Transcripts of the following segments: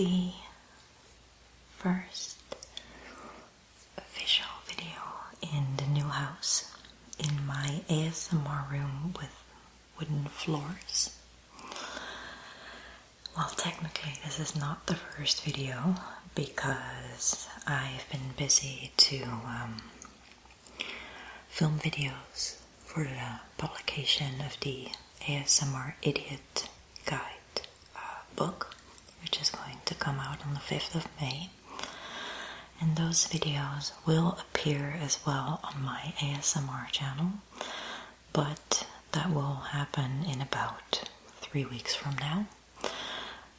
the first official video in the new house, in my ASMR room with wooden floors. Well, technically this is not the first video because I've been busy to film videos for the publication of the ASMR Idiot Guide book, which is going to come out on the 5th of May. And those videos will appear as well on my ASMR channel, but that will happen in about 3 weeks from now.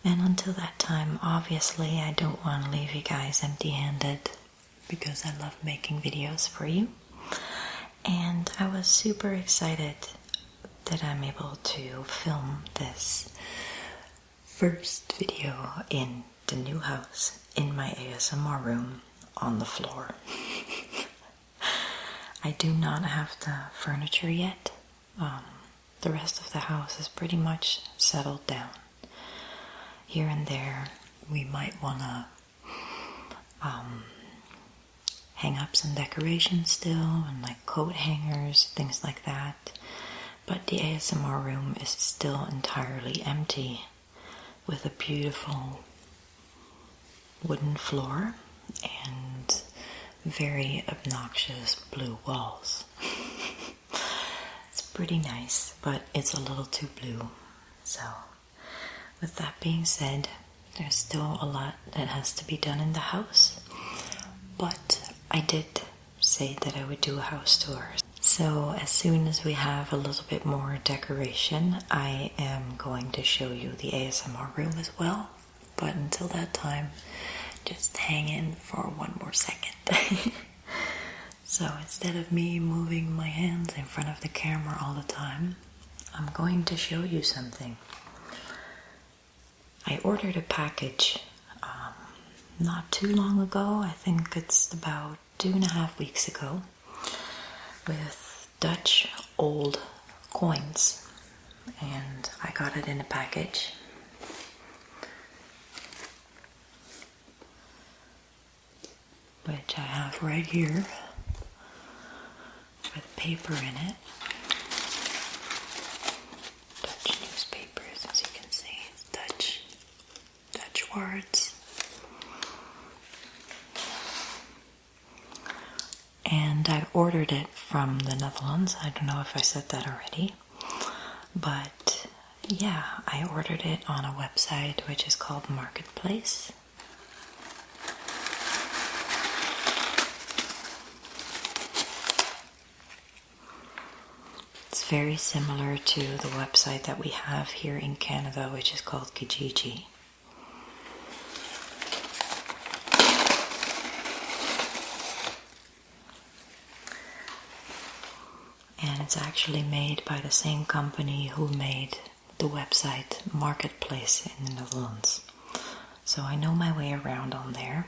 And until that time, obviously, I don't want to leave you guys empty-handed because I love making videos for you. And I was super excited that I'm able to film this first video in the new house in my ASMR room on the floor. I do not have the furniture yet. The rest of the house is pretty much settled down. Here and there, we might want to hang up some decorations still, and like coat hangers, things like that. But the ASMR room is still entirely empty, with a beautiful wooden floor and very obnoxious blue walls. It's pretty nice, but it's a little too blue. So, with that being said, there's still a lot that has to be done in the house, but I did say that I would do a house tour. So as soon as we have a little bit more decoration, I am going to show you the ASMR room as well. But until that time, just hang in for one more second. So instead of me moving my hands in front of the camera all the time, I'm going to show you something. I ordered a package not too long ago. I think it's about 2.5 weeks ago, with Dutch old coins, and I got it in a package. Which I have right here with paper in it. Dutch newspapers, as you can see. It's Dutch words. And I ordered it from the Netherlands. I don't know if I said that already. But yeah, I ordered it on a website which is called Marketplace. It's very similar to the website that we have here in Canada, which is called Kijiji. And it's actually made by the same company who made the website Marketplace in the Netherlands. So I know my way around on there.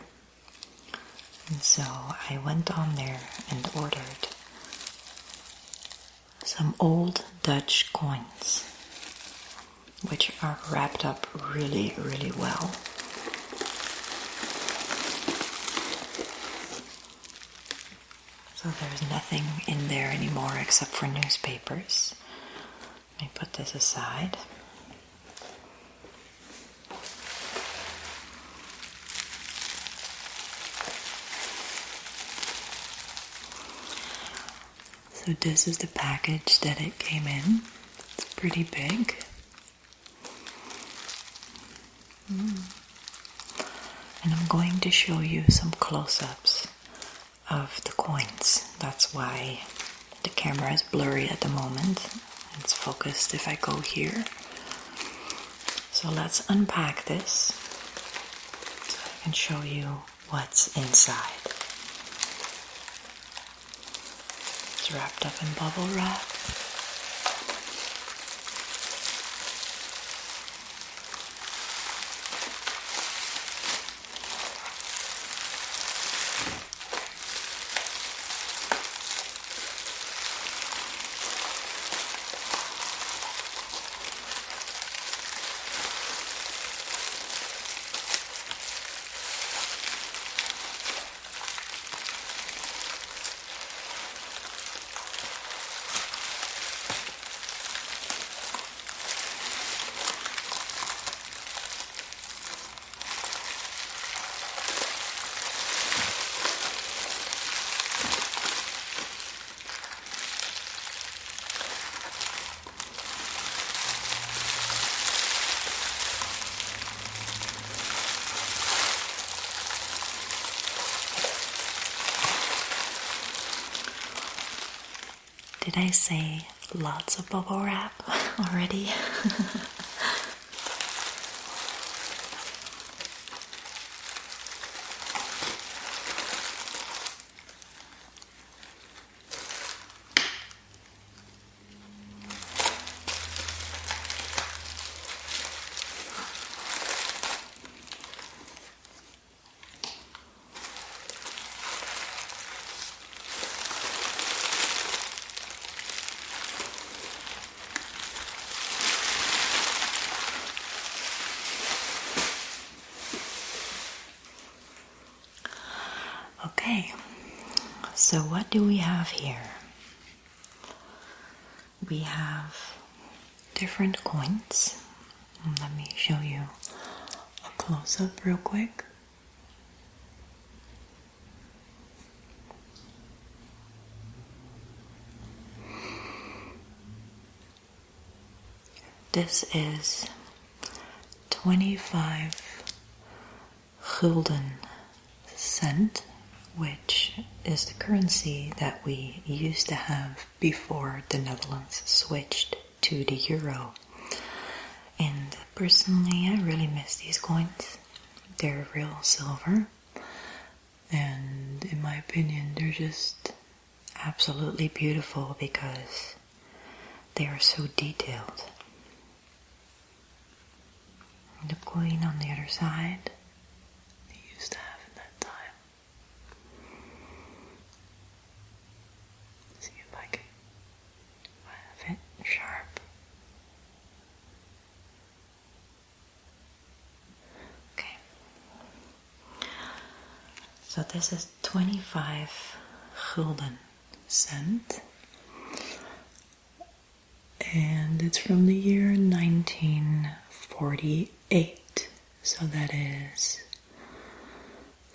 And so I went on there and ordered some old Dutch coins, which are wrapped up really, really well. So there's nothing in there anymore except for newspapers. Let me put this aside. So this is the package that it came in. It's pretty big. And I'm going to show you some close-ups of the coins. That's why the camera is blurry at the moment. It's focused if I go here. So let's unpack this so I can show you what's inside. It's wrapped up in bubble wrap. Did I say lots of bubble wrap already? Okay, so what do we have here? We have different coins. Let me show you a close-up real quick. This is 25 gulden cent, which is the currency that we used to have before the Netherlands switched to the euro. And personally, I really miss these coins. They're real silver, and in my opinion, they're just absolutely beautiful because they are so detailed. The queen on the other side, they used to have in that time. See if I can have it sharp. Okay. So this is 25 gulden cent. And it's from the year 1948. So that is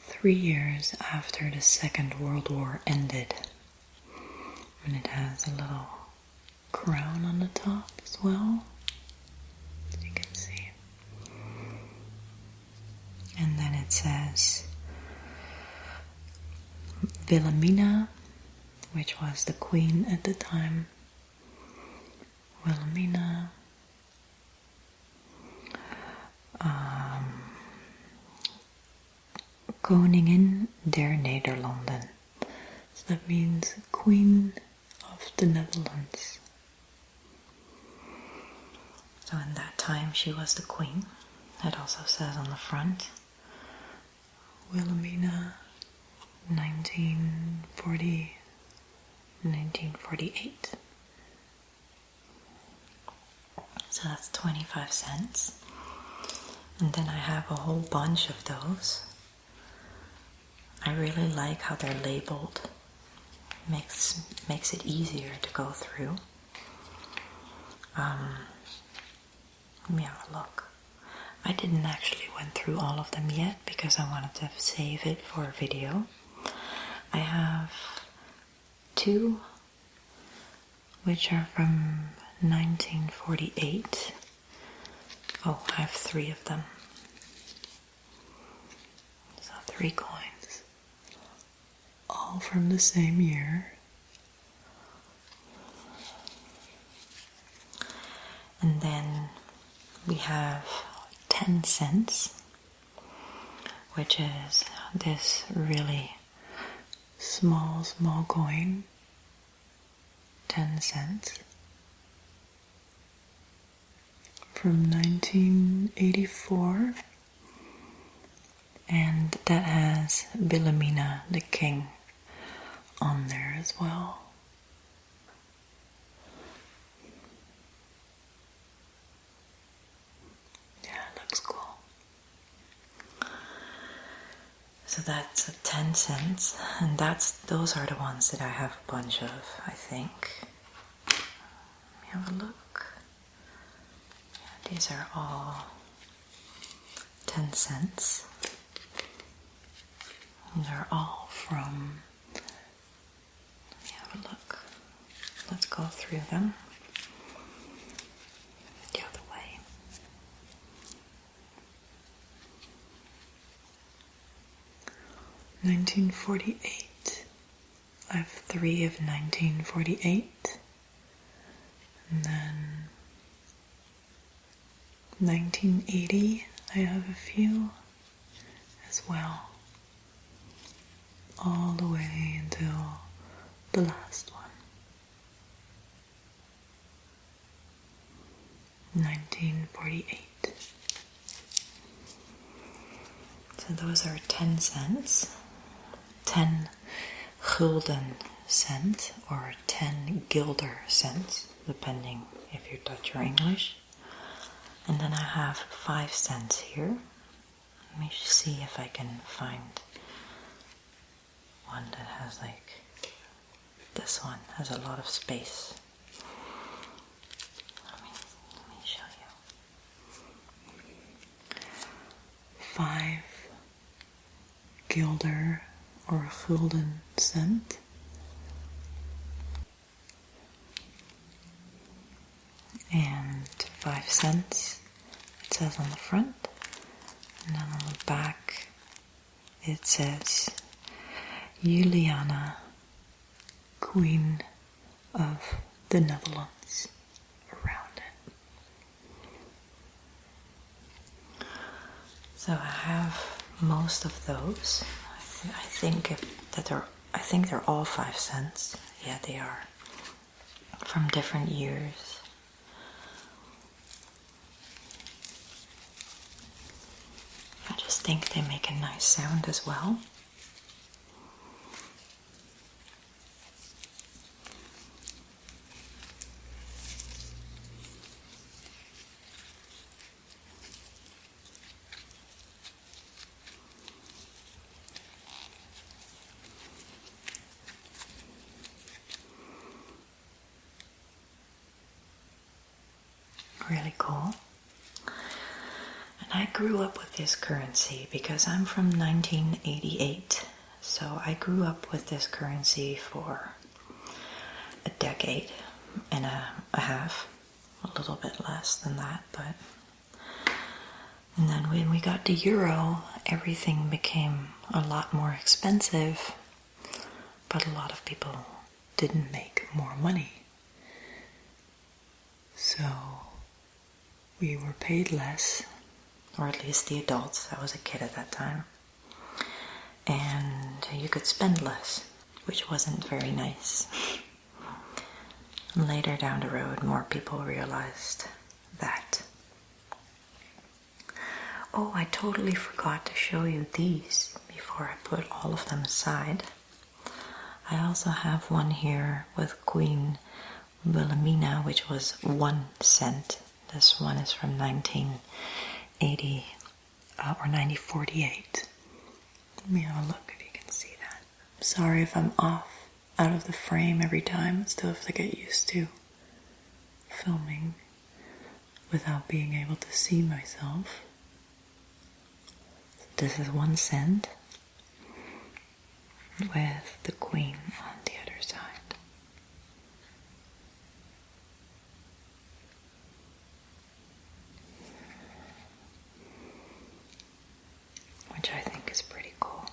3 years after the Second World War ended. And it has a little crown on the top as well, as you can see. And then it says Wilhelmina, which was the queen at the time. Wilhelmina. Koningin der Nederlanden. So that means Queen of the Netherlands. So in that time she was the queen. It also says on the front, Wilhelmina 1948. So that's 25 cents. And then I have a whole bunch of those. I really like how they're labeled. Makes it easier to go through. Let me have a look. I didn't actually went through all of them yet because I wanted to save it for a video. I have 2 which are from 1948. Oh, I have 3 of them. So 3 coins. All from the same year. And then we have 10 cents, which is this really small coin. 10 cents. From 1984, and that has Wilhelmina the King on there as well. Yeah, it looks cool. So that's 10 cents, and those are the ones that I have a bunch of, I think. Let me have a look. These are all 10 cents. And they're all from, let me have a look. Let's go through them the other way. $1948. I have 3 of 1948. And then 1980, I have a few as well. All the way until the last one. 1948. So those are 10 cents. 10 gulden cent or 10 guilder cents, depending if you're Dutch or English. And then I have 5 cents here. Let me see if I can find one that has like, this one has a lot of space. Let me show you. 5 guilder or gulden cent. And 5 cents, it says on the front. And then on the back, it says Juliana, Queen of the Netherlands, around it. So I have most of those. I think they're all 5 cents. Yeah, they are. From different years. I just think they make a nice sound as well. Really cool. And I grew up with this currency because I'm from 1988. So I grew up with this currency for a decade and a half, a little bit less than that, but and then when we got the euro, everything became a lot more expensive, but a lot of people didn't make more money. So we were paid less, or at least the adults. I was a kid at that time. And you could spend less, which wasn't very nice. And later down the road, more people realized that. Oh, I totally forgot to show you these before I put all of them aside. I also have one here with Queen Wilhelmina, which was 1 cent. This one is from 1980 or 1948. Let me have a look if you can see that. Sorry if I'm off out of the frame every time. I still have to get used to filming without being able to see myself. This is 1 cent with the Queen on the other side. Which I think is pretty cool.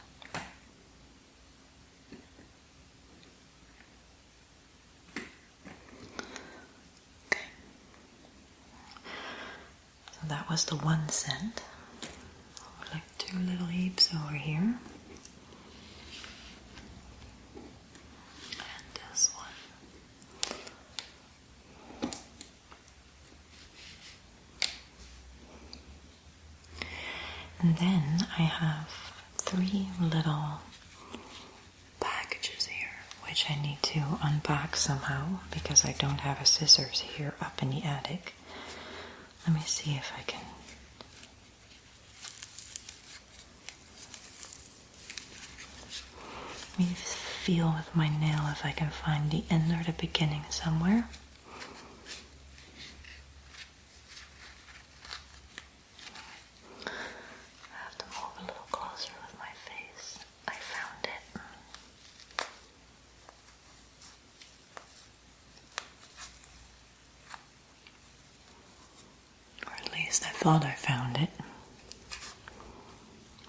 Okay. So that was the 1 cent. Like 2 little heaps over here. And this one. And then I have 3 little packages here, which I need to unpack somehow because I don't have a scissors here up in the attic. Let me see if I can. Let me feel with my nail if I can find the end or the beginning somewhere. I have to move a little closer with my face. I found it. Or at least I thought I found it.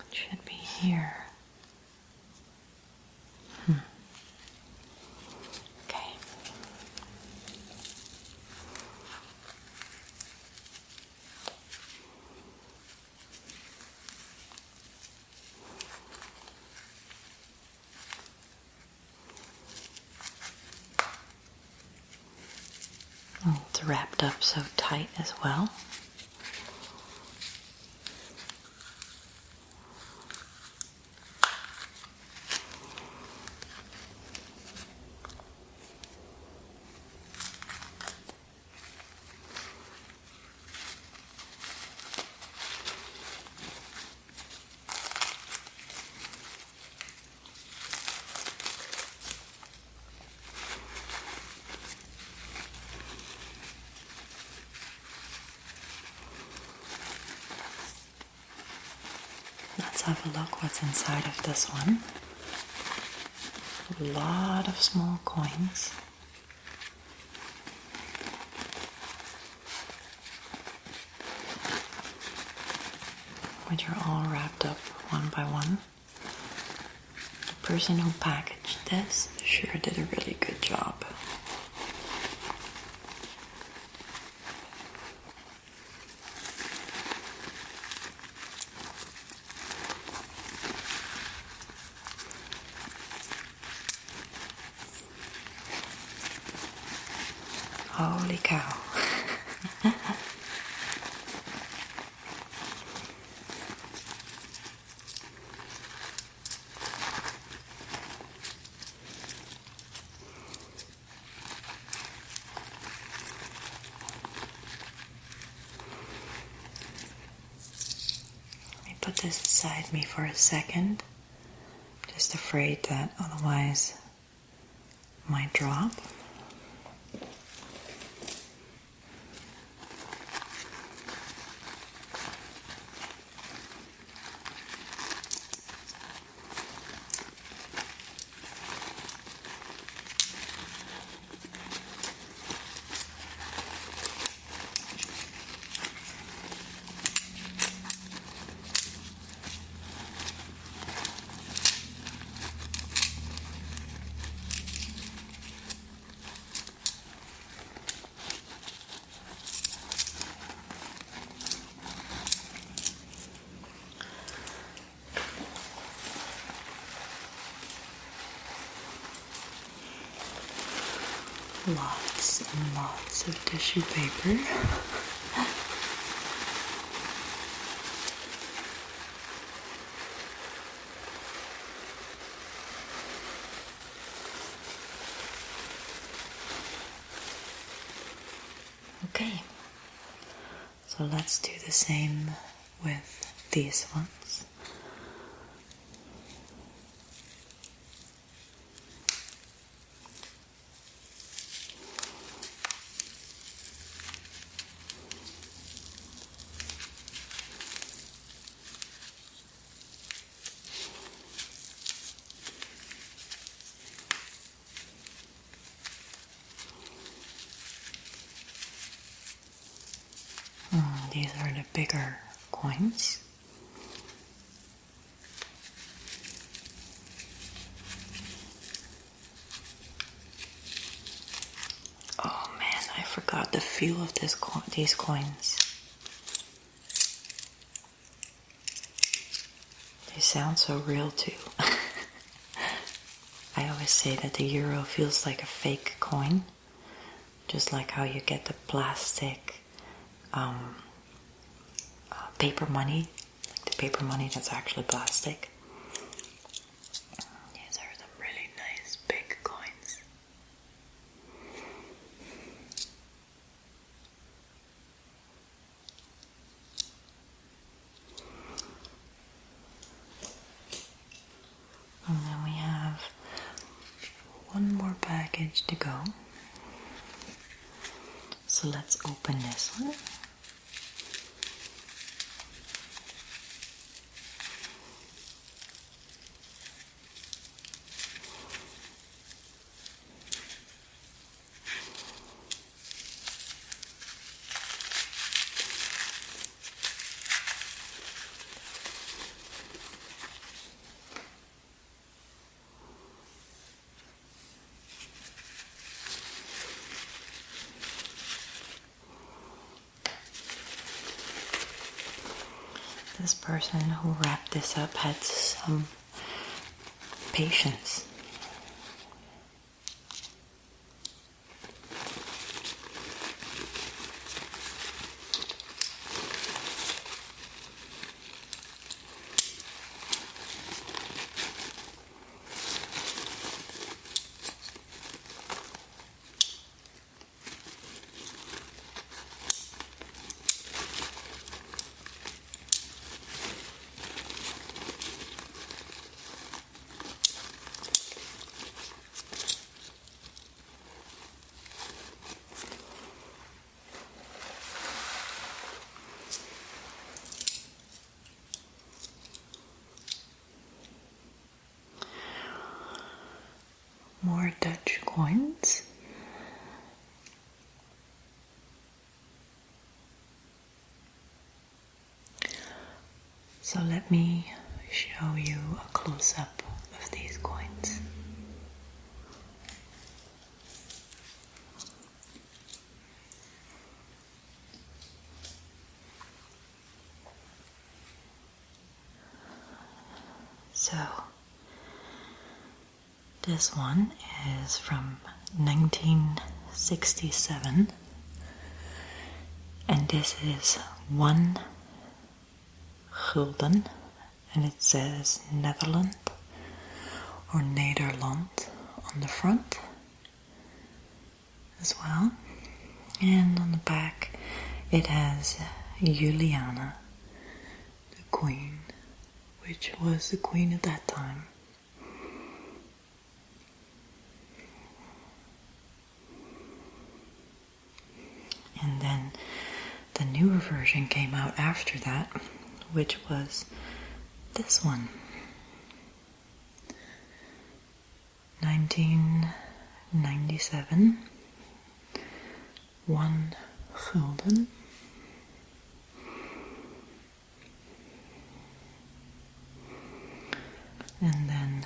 It should be here. Okay. It's wrapped up so tight as well. Let's have a look what's inside of this one. A lot of small coins. Which are all wrapped up one by one. The person who packaged this sure did a really good job. Holy cow. Let me put this beside me for a second. Just afraid that otherwise it might drop. Lots and lots of tissue paper. Okay, so let's do the same with these ones. These are the bigger coins. Oh man, I forgot the feel of these coins. They sound so real too. I always say that the euro feels like a fake coin, just like how you get the plastic paper money, like the paper money that's actually plastic. These are some really nice big coins. And then we have one more package to go. So let's open this one. This person who wrapped this up had some patience. So let me show you a close-up of these coins. So this one is from 1967, and this is 1 gulden, and it says Netherlands or Nederland on the front as well, and on the back it has Juliana, the queen, which was the queen at that time. And then the newer version came out after that, which was this one. 1997, 1 gulden. And then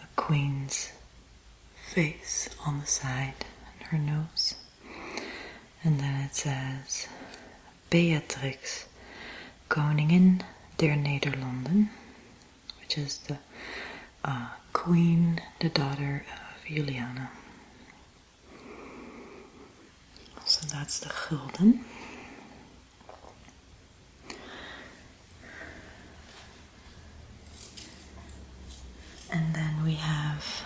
a queen's face on the side and her nose. And then it says Beatrix, Koningin der Nederlanden, which is the queen, the daughter of Juliana. So that's the gulden. And then we have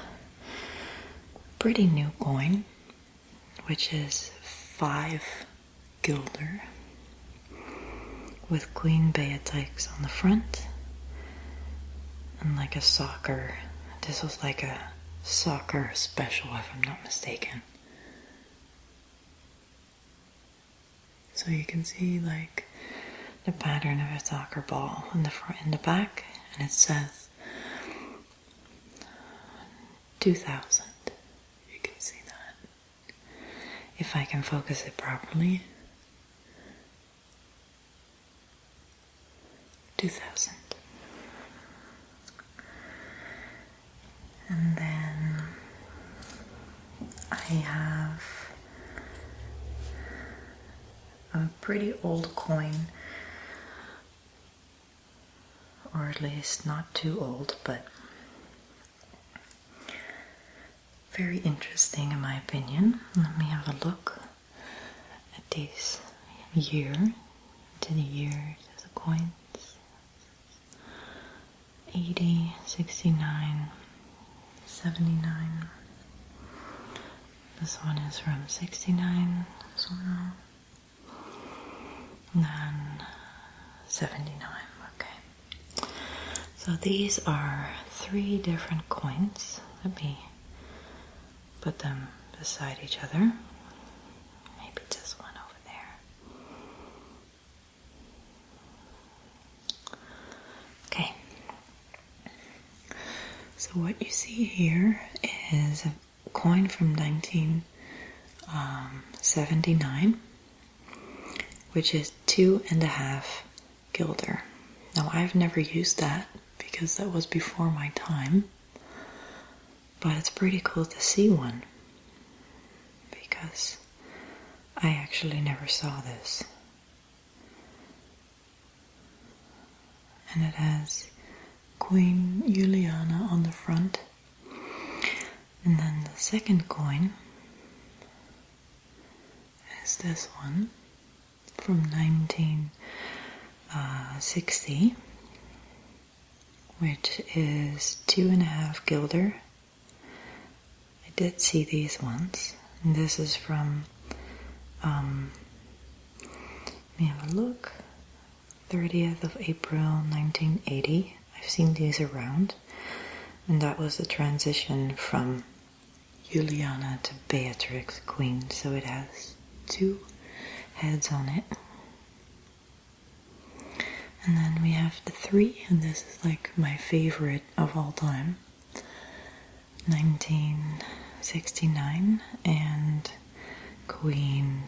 a pretty new coin, which is 5 gulden, with Queen Beatrix on the front, and like a soccer. This was like a soccer special, if I'm not mistaken. So you can see like the pattern of a soccer ball in the front and the back, and it says 2000. You can see that. If I can focus it properly. 2000. And then I have a pretty old coin, or at least not too old, but very interesting in my opinion. Let me have a look at these years, to the years of the coins. 80, 69, 79. This one is from 69 as well. And then 79. Okay. So these are 3 different coins. Let me put them beside each other. Maybe this one over there. Okay. So what you see here is a coin from 1979, which is 2.5 gulden. Now I've never used that because that was before my time, but it's pretty cool to see one because I actually never saw this. And it has Queen Juliana on the front. And then the second coin is this one from 1960, which is 2.5 gulden. I did see these ones. And this is from, let me have a look, 30th of April 1980. I've seen these around, and that was the transition from Juliana to Beatrix, Queen, so it has 2 heads on it. And then we have the 3, and this is like my favorite of all time, 1969, and Queen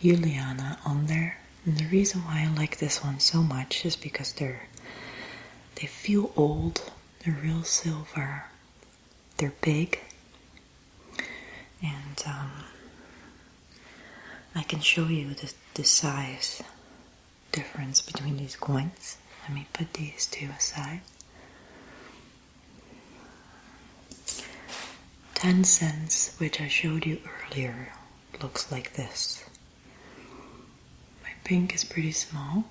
Juliana on there. And the reason why I like this one so much is because they feel old, they're real silver, they're big, and I can show you the size difference between these coins. Let me put these two aside. 10 cents, which I showed you earlier, looks like this. My pink is pretty small.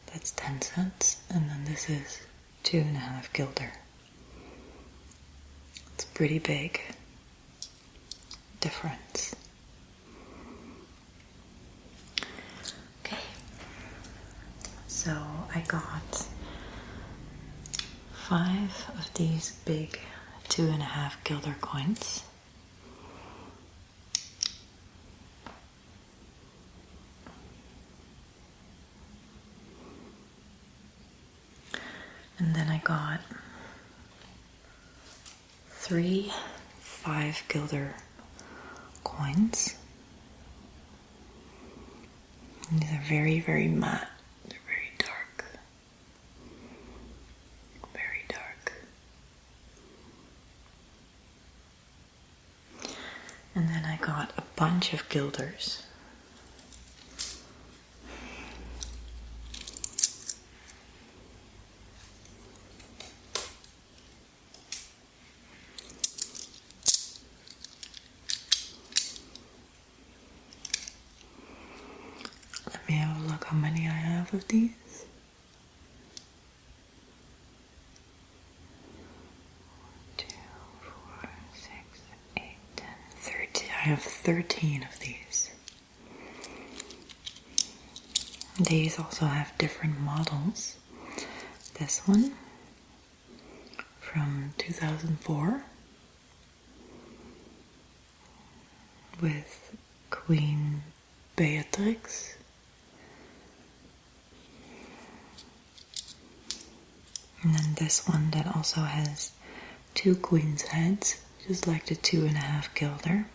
That's 10 cents. And then this is 2.5 guilder. It's pretty big difference. Okay. So I got 5 of these big 2.5 guilder coins. And then I got 3 5 guilder coins. And these are very, very matte. They're very dark. Very dark. And then I got a bunch of guilders. Let me have a look how many I have of these. 2, 4, 6, 8, 10, 13. I have 13 of these. These also have different models. This one from 2004 with Queen Beatrix. And then this one that also has 2 queen's heads, just like the 2.5 guilder.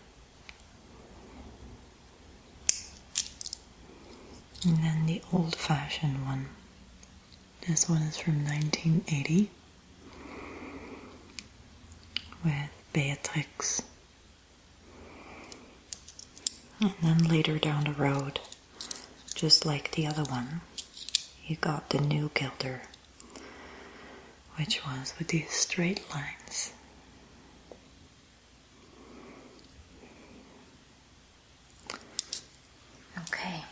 And then the old-fashioned one. This one is from 1980 with Beatrix. And then later down the road, just like the other one, you got the new guilder, which was with these straight lines. Okay.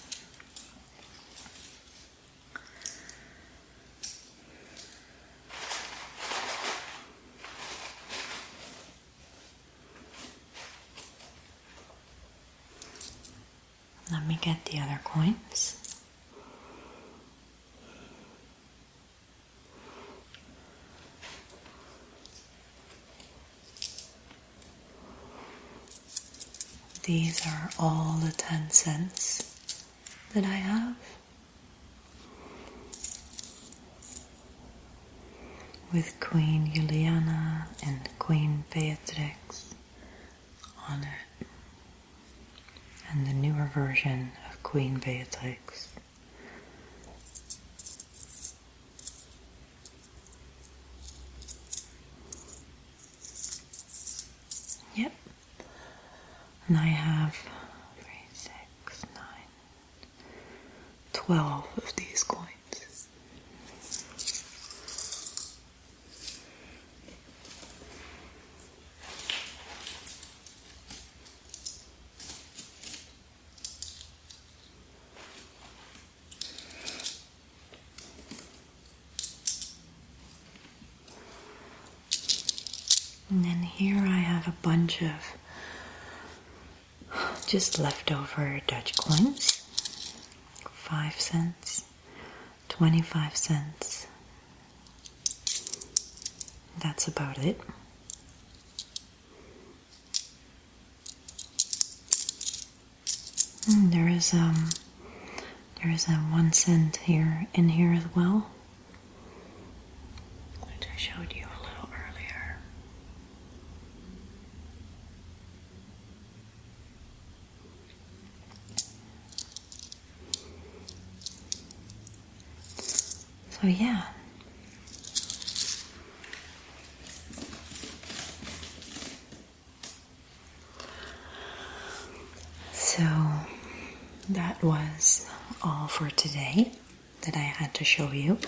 Let me get the other coins. These are all the 10 cents that I have. With Queen Juliana and Queen Beatrix on it. And the newer version of Queen Beatrix. Yep. And I have 3, 6, 9, 12 of these coins. And then here I have a bunch of just leftover Dutch coins. 5 cents, 25 cents. That's about it. And there is a 1 cent here in here as well, which I showed you a little earlier. So yeah. So that was all for today that I had to show you.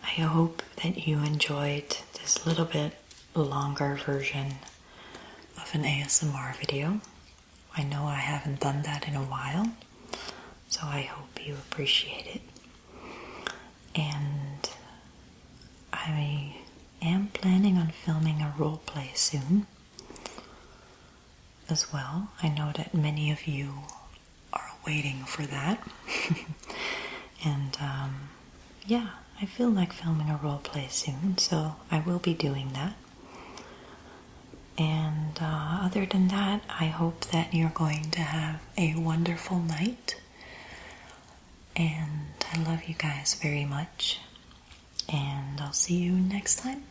I hope that you enjoyed this little bit longer version of an ASMR video. I know I haven't done that in a while, so I hope you appreciate it. And I am planning on filming a role play soon as well. I know that many of you are waiting for that. And yeah, I feel like filming a role play soon, so I will be doing that. And other than that, I hope that you're going to have a wonderful night. And I love you guys very much. And I'll see you next time.